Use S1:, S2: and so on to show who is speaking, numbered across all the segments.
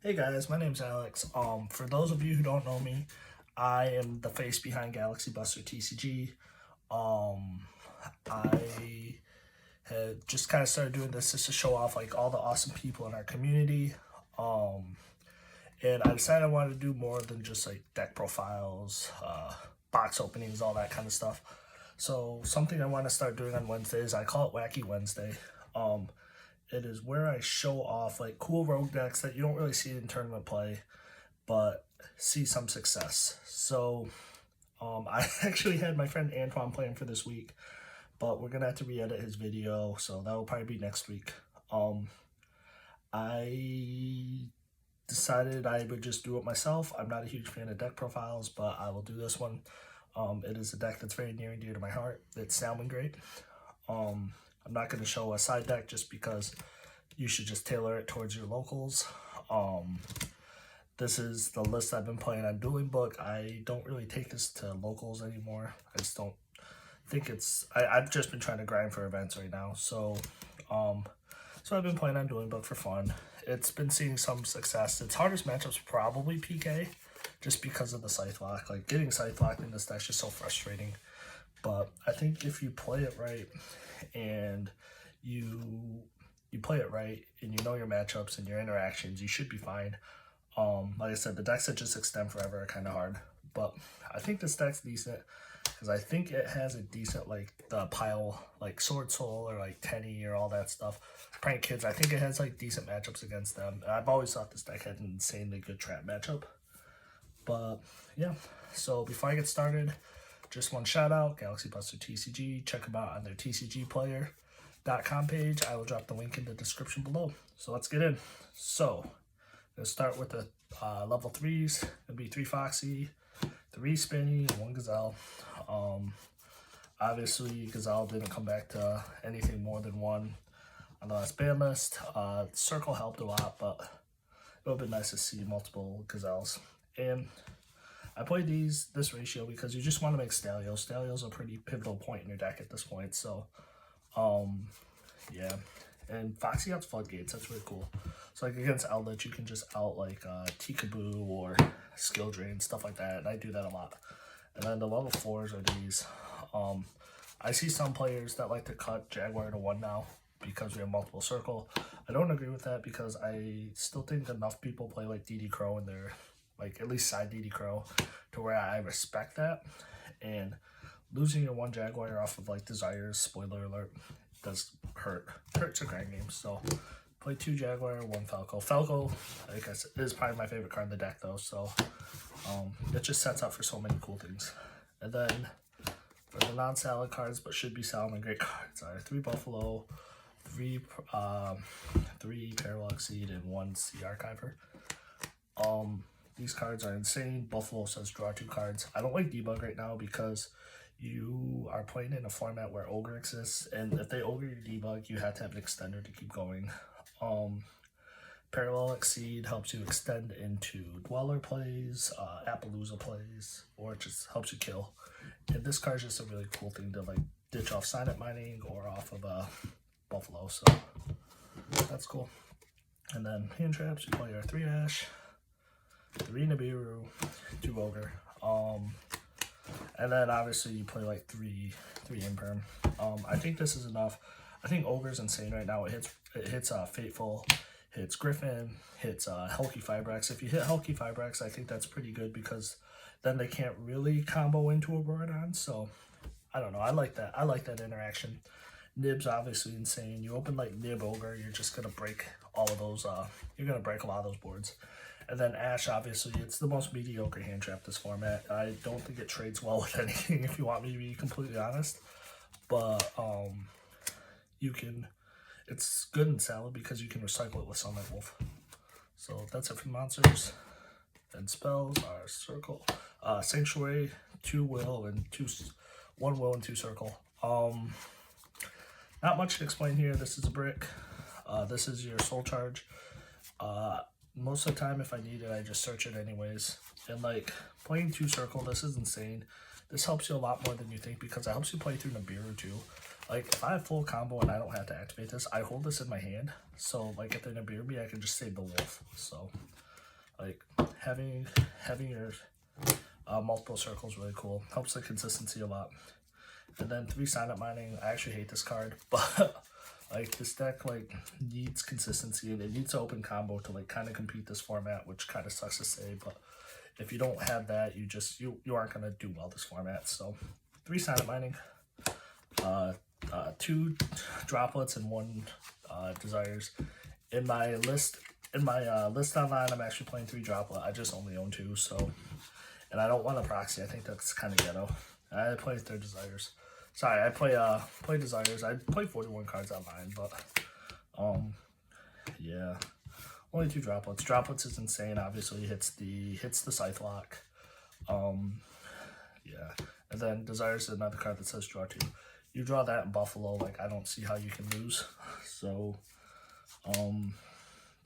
S1: Hey guys, my name's Alex. For those of you who don't know me, I am the face behind GalaxyBusterTCG. I had just kind of started doing this just to show off like all the awesome people in our community. And I decided I wanted to do more than just like deck profiles, box openings, all that kind of stuff. So something I want to start doing on Wednesdays, I call it Wacky Wednesday. It is where I show off like cool rogue decks that you don't really see in tournament play, but see some success. So I actually had my friend Antoine playing for this week, but we're gonna have to re-edit his video, so that will probably be next week. I decided I would just do it myself. I'm not a huge fan of deck profiles, but I will do this one. It is a deck that's very near and dear to my heart. It's Salamangreat. I'm not going to show a side deck just because you should just tailor it towards your locals. This is the list I've been playing on Dueling Book. I don't really take this to locals anymore. I just don't think it's... I've just been trying to grind for events right now. So I've been playing on Dueling Book for fun. It's been seeing some success. Its hardest matchup's probably PK, just because of the Scythe Lock. Like, getting Scythe Locked in this deck's just so frustrating. But I think if you play it right and you play it right and you know your matchups and your interactions, you should be fine. Like I said, the decks that just extend forever are kind of hard. But I think this deck's decent because I think it has a decent, like, the pile, like Sword Soul or like Tenny or all that stuff. Prank Kids, I think it has like decent matchups against them. And I've always thought this deck had an insanely good trap matchup. But yeah, so before I get started, just one shout out, GalaxyBusterTCG. Check them out on their tcgplayer.com page. I will drop the link in the description below. So let's get in. So, let's start with the level 3s. It'll be 3 Foxy, 3 Spinny, and 1 Gazelle. Obviously, Gazelle didn't come back to anything more than 1 on the last ban list. Circle helped a lot, but it would have been nice to see multiple Gazelles. And I played this ratio because you just want to make Stalios. Stalios are a pretty pivotal point in your deck at this point. So, yeah. And Foxy outs Floodgates. That's really cool. So, like, against Eldritch, you can just out, like, Tikaboo or Skill Drain, stuff like that. And I do that a lot. And then the level 4s are these. I see some players that like to cut Jaguar to 1 now because we have multiple circle. I don't agree with that because I still think enough people play, like, DD Crow in their... like at least side DD Crow, to where I respect that. And losing your 1 Jaguar off of like Desires, spoiler alert, does hurt. Hurts a grind game. So play 2 Jaguar, 1 Falco. Falco, like I said, is probably my favorite card in the deck though. So it just sets up for so many cool things. And then for the non-salad cards, but should be Salamangreat cards, are 3 Buffalo, 3 Parallel Exceed, and 1 Sea Archiver. These cards are insane. Buffalo says draw 2 cards. I don't like debug right now because you are playing in a format where Ogre exists, and if they Ogre your debug, you have to have an extender to keep going. Parallel Exceed helps you extend into Dweller plays, Appaloosa plays, or it just helps you kill. And this card is just a really cool thing to like ditch off Signet Mining or off of Buffalo, so that's cool. And then hand traps, you play your 3 Ash, 3 Nibiru, 2 Ogre. And then obviously you play like 3 Imperm. I think this is enough. I think Ogre's insane right now. It hits Fateful, hits Griffin, hits Helky Fibrex. If you hit Helky Fibrex, I think that's pretty good because then they can't really combo into a Borodon. So I don't know. I like that. I like that interaction. Nib's obviously insane. You open like Nib Ogre, you're just gonna break all of those. You're gonna break a lot of those boards. And then Ash, obviously, it's the most mediocre hand trap this format. I don't think it trades well with anything, if you want me to be completely honest. But you can, it's good in Salad because you can recycle it with Sunlight Wolf. So that's it for the monsters. Then spells are Circle, Sanctuary, 2 Will, and 1 Will and 2 Circle. Not much to explain here. This is a brick. This is your Soul Charge. Most of the time, if I need it, I just search it anyways. And like playing 2 Circle, this is insane. This helps you a lot more than you think because it helps you play through Nibiru too. Like if I have full combo and I don't have to activate this, I hold this in my hand. So like if they Nibiru me, I can just save the wolf. So Like having your multiple circles really cool. Helps the consistency a lot. And then 3 sign-up mining. I actually hate this card, but like this deck like needs consistency and it needs to open combo to like kind of compete this format, which kind of sucks to say, but if you don't have that, you aren't gonna do well this format. So 3 sign-up mining, 2 droplets and 1 desires. In my list online, I'm actually playing 3 droplet. I just only own 2, so, and I don't want a proxy. I think that's kind of ghetto. I play 3 desires. Sorry, I play desires. I play 41 cards on mine, but yeah, only 2 droplets. Droplets is insane. Obviously, hits the scythe lock. Yeah, and then desires is another card that says draw 2. You draw that in Buffalo, like I don't see how you can lose. So, the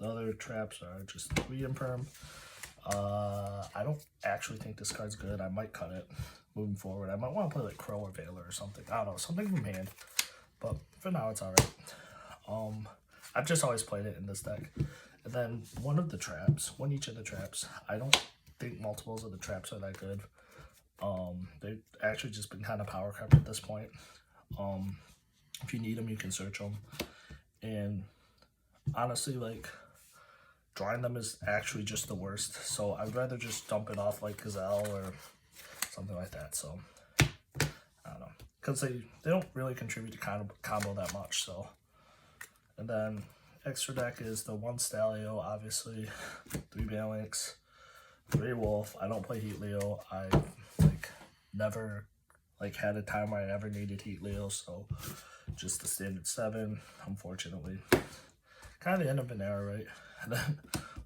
S1: other traps are just 3 imperm. I don't actually think this card's good. I might cut it moving forward. I might want to play like Crow or Veiler or something. I don't know, something from hand. But for now, it's alright. I've just always played it in this deck. And then one each of the traps. I don't think multiples of the traps are that good. They've actually just been kind of power crept at this point. If you need them, you can search them. And honestly, like, drawing them is actually just the worst. So I'd rather just dump it off like Gazelle or something like that. So I don't know, because they don't really contribute to combo that much. So, and then extra deck is the 1 Stalio, obviously, 3 Balinx, 3 Wolf. I don't play Heat Leo. I like never like had a time where I ever needed Heat Leo, so just the standard 7, unfortunately. Kind of the end of an era, right? And then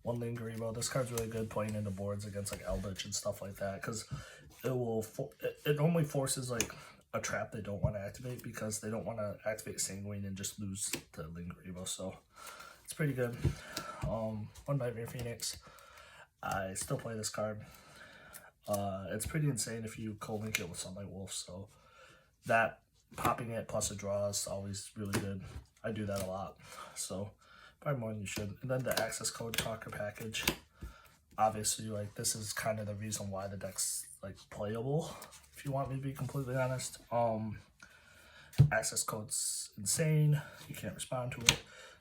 S1: 1 Lingeremo. This card's really good playing into boards against like Eldritch and stuff like that, because it normally forces like a trap they don't want to activate, because they don't want to activate Sanguine and just lose to Lingeremo. So it's pretty good. 1 Nightmare Phoenix. I still play this card. It's pretty insane if you co-link it with Sunlight Wolf. So that popping it plus a draw is always really good. I do that a lot. So probably more than you should. And then the access code talker package. Obviously, like, this is kind of the reason why the deck's like playable, if you want me to be completely honest. Access code's insane. You can't respond to it.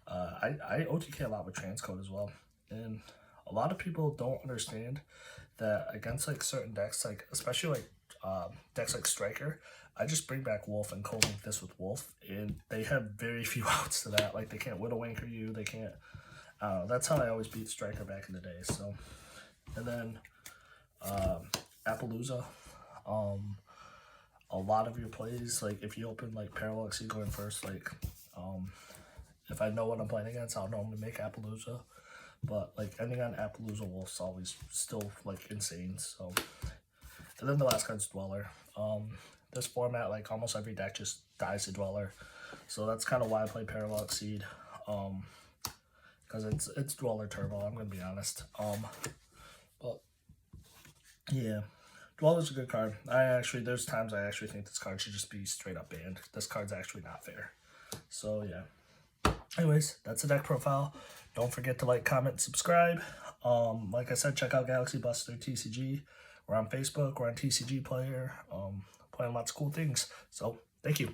S1: I OTK a lot with transcode as well, and a lot of people don't understand that against like certain decks, like especially like decks like Striker, I just bring back Wolf and co-link this with Wolf, and they have very few outs to that. Like, they can't Widow Anchor you, they can't, that's how I always beat Striker back in the day. So, and then Appaloosa, a lot of your plays, like if you open like Parallax, you go in first, like if I know what I'm playing against, I'll normally make Appaloosa, but like ending on Appaloosa Wolf's always still like insane. So, and then the last card's Dweller. This format, like almost every deck just dies to Dweller, so that's kind of why I play Parallax Seed, because it's Dweller Turbo, I'm gonna be honest. But yeah, Dweller's a good card. There's times I actually think this card should just be straight up banned. This card's actually not fair. So yeah. Anyways, that's the deck profile. Don't forget to like, comment, subscribe. Like I said, check out GalaxyBusterTCG. We're on Facebook. We're on TCG Player. Playing lots of cool things. So, thank you.